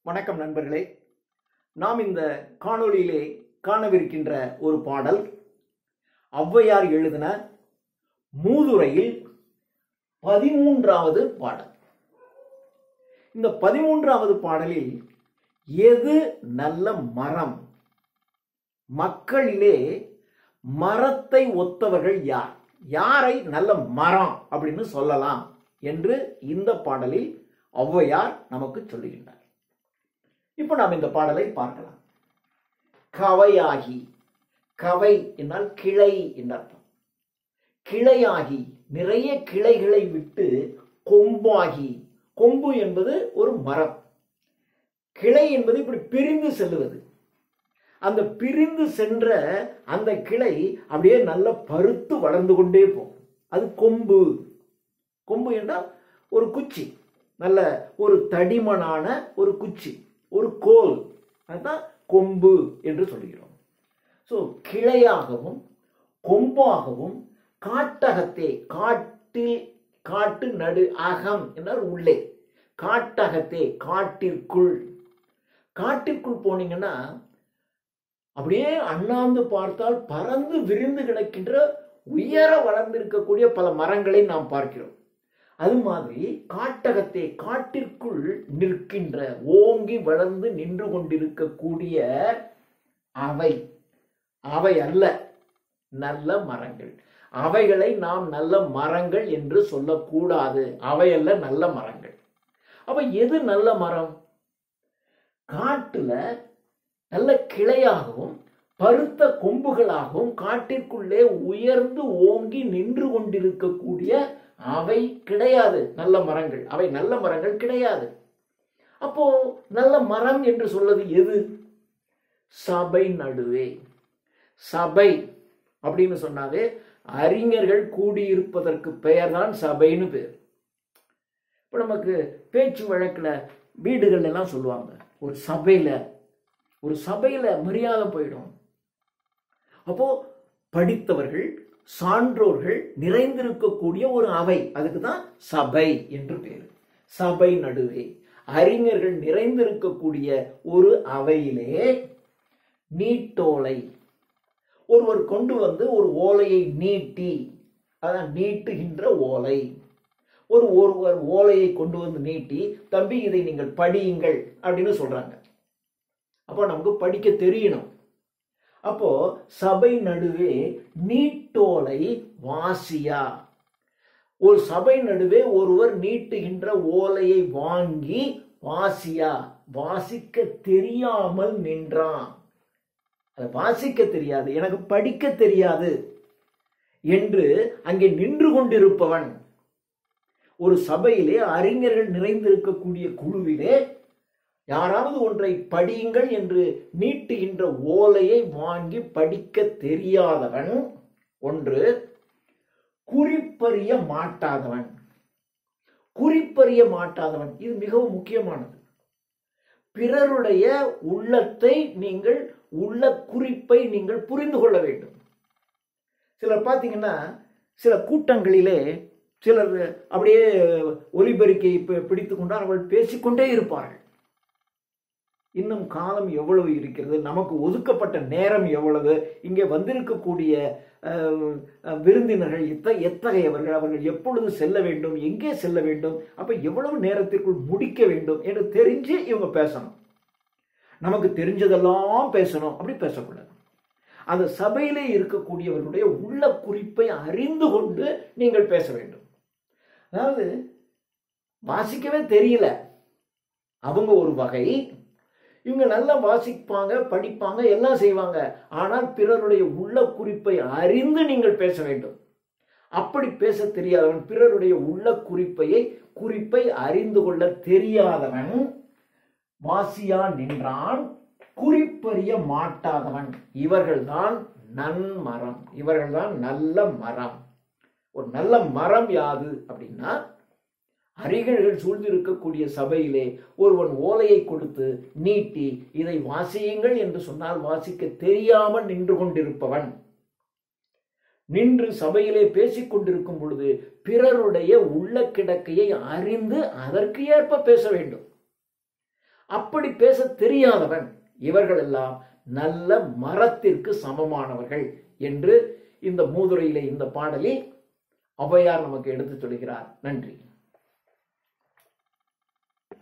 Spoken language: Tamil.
வணக்கம் நண்பர்களே. நாம் இந்த காணொளியிலே காணவிருக்கின்ற ஒரு பாடல் ஔவையார் எழுதின மூதுரையில் 13வது பாடல். இந்த 13வது பாடலில் எது நல்ல மரம், மக்களிலே மரத்தை ஒத்தவர்கள் யார், யாரை நல்ல மரம் அப்படின்னு சொல்லலாம் என்று இந்த பாடலில் ஔவையார் நமக்கு சொல்லுகின்றார். இப்ப நாம் இந்த பாடலை பார்க்கலாம். கவையாகி, கவை என்றால் கிளை என்ற அர்த்தம். கிளையாகி, நிறைய கிளைகளை விட்டு கொம்பாகி, கொம்பு என்பது ஒரு மரம், கிளை என்பது இப்படி பிரிந்து செல்லுவது. அந்த பிரிந்து சென்ற அந்த கிளை அப்படியே நல்ல பருத்து வளர்ந்து கொண்டே போகும். அது கொம்பு. கொம்பு என்றால் ஒரு குச்சி, நல்ல ஒரு தடிமனான ஒரு குச்சி, ஒரு கோல், அதுதான் கொம்பு என்று சொல்கிறோம். ஸோ கிளையாகவும் கொம்பாகவும் காட்டகத்தே, காட்டில், காட்டு நடு, அகம் என்றால் உள்ளே, காட்டகத்தே காட்டிற்குள். காட்டிற்குள் போனீங்கன்னா அப்படியே அண்ணாந்து பார்த்தால் பறந்து விரிந்து கிடக்கின்ற உயர வளர்ந்திருக்கக்கூடிய பல மரங்களை நாம் பார்க்கிறோம். அது மாதிரி காட்டகத்தை, காட்டிற்குள் நிற்கின்ற, ஓங்கி வளர்ந்து நின்று கொண்டிருக்கக்கூடிய அவை, அவை அல்ல நல்ல மரங்கள். அவைகளை நாம் நல்ல மரங்கள் என்று சொல்லக்கூடாது. அவை அல்ல நல்ல மரங்கள். அப்ப எது நல்ல மரம்? காட்டுல நல்ல கிளையாகவும் பருத்த கொம்புகளாகவும் காட்டிற்குள்ளே உயர்ந்து ஓங்கி நின்று கொண்டிருக்கக்கூடிய அவை கிடையாது நல்ல மரங்கள். அவை நல்ல மரங்கள் கிடையாது. அப்போ நல்ல மரம் என்று சொல்வது எது? சபை நடுவே. சபை அப்படின்னு சொன்னாவே அறிஞர்கள் கூடியிருப்பதற்கு பெயர் தான் சபைன்னு பேர். இப்ப நமக்கு பேச்சு வழக்குல வீடுகள் எல்லாம் சொல்லுவாங்க, ஒரு சபையில, ஒரு சபையில மரியாதை போயிடும். அப்போ படித்தவர்கள், சான்றோர்கள் நிறைந்திருக்கக்கூடிய ஒரு அவை, அதுக்கு தான் சபை என்று பேர். சபை நடுவே அறிஞர்கள் நிறைந்திருக்கக்கூடிய ஒரு அவையிலே நீட்டோலை, ஒருவர் கொண்டு வந்து ஒரு ஓலையை நீட்டி, அதான் நீட்டுகின்ற ஓலை. ஒருவர் ஓலையை கொண்டு வந்து நீட்டி, தம்பி இதை நீங்கள் படியுங்கள் அப்படின்னு சொல்றாங்க. அப்போ நமக்கு படிக்க தெரியணும். அப்போ சபை நடுவே நீட்டோலை வாசியா, ஒரு சபை நடுவே ஒருவர் நீட்டுகின்ற ஓலையை வாங்கி வாசியா, வாசிக்க தெரியாமல் நின்றான். அதை வாசிக்க தெரியாது, எனக்கு படிக்க தெரியாது என்று அங்கே நின்று கொண்டிருப்பவன். ஒரு சபையிலே அறிஞர்கள் நிறைந்திருக்கக்கூடிய குழுவிலே யாராவது ஒன்றை படியுங்கள் என்று நீட்டுகின்ற ஓலையை வாங்கி படிக்க தெரியாதவன் ஒன்று, குறிப்பறிய மாட்டாதவன். குறிப்பறிய மாட்டாதவன், இது மிகவும் முக்கியமானது. பிறருடைய உள்ளத்தை நீங்கள், உள்ள குறிப்பை நீங்கள் புரிந்து கொள்ள வேண்டும். சிலர் பார்த்தீங்கன்னா சில கூட்டங்களிலே சிலர் அப்படியே ஒலிபெருக்கை பிடித்து கொண்டால் அவர்கள் பேசிக்கொண்டே இருப்பார்கள். இன்னும் காலம் எவ்வளவு இருக்கிறது, நமக்கு ஒதுக்கப்பட்ட நேரம் எவ்வளவு, இங்கே வந்திருக்கக்கூடிய விருந்தினர்கள் எத்தகையவர்கள், அவர்கள் எப்பொழுது செல்ல வேண்டும், எங்கே செல்ல வேண்டும், அப்ப எவ்வளவு நேரத்திற்குள் முடிக்க வேண்டும் என்று தெரிஞ்சு இவங்க பேசணும். நமக்கு தெரிஞ்சதெல்லாம் பேசணும், அப்படி பேசக்கூடாது. அந்த சபையிலே இருக்கக்கூடியவர்களுடைய உள்ள குறிப்பை அறிந்து கொண்டு நீங்கள் பேச வேண்டும். அதாவது வாசிக்கவே தெரியல அவங்க ஒரு வகை, இவங்க நல்லா வாசிப்பாங்க, படிப்பாங்க, எல்லாம் செய்வாங்க. ஆனால் பிறருடைய உள்ள குறிப்பை அறிந்து நீங்கள் பேச வேண்டும். அப்படி பேச தெரியாதவன், பிறருடைய உள்ள குறிப்பை அறிந்து கொள்ள தெரியாதவன் வாசியா நின்றான், குறிப்பறிய மாட்டாதவன். இவர்கள்தான் நன்மரம், இவர்கள்தான் நல்ல மரம். ஒரு நல்ல மரம் யாது அப்படின்னா, அறிஞர்கள் சூழ்ந்திருக்கக்கூடிய சபையிலே ஒருவன் ஓலையை கொடுத்து நீட்டி இதை வாசியுங்கள் என்று சொன்னால் வாசிக்க தெரியாமல் நின்று கொண்டிருப்பவன், நின்று சபையிலே பேசிக் கொண்டிருக்கும் பொழுது பிறருடைய உள்ள கிடக்கையை அறிந்து அதற்கு ஏற்ப பேச வேண்டும். அப்படி பேச தெரியாதவன். இவர்கள் எல்லாம் நல்ல மரத்திற்கு சமமானவர்கள் என்று இந்த மூதுரையிலே, இந்த பாடலில் ஔவையார் நமக்கு எடுத்து சொல்கிறார். நன்றி.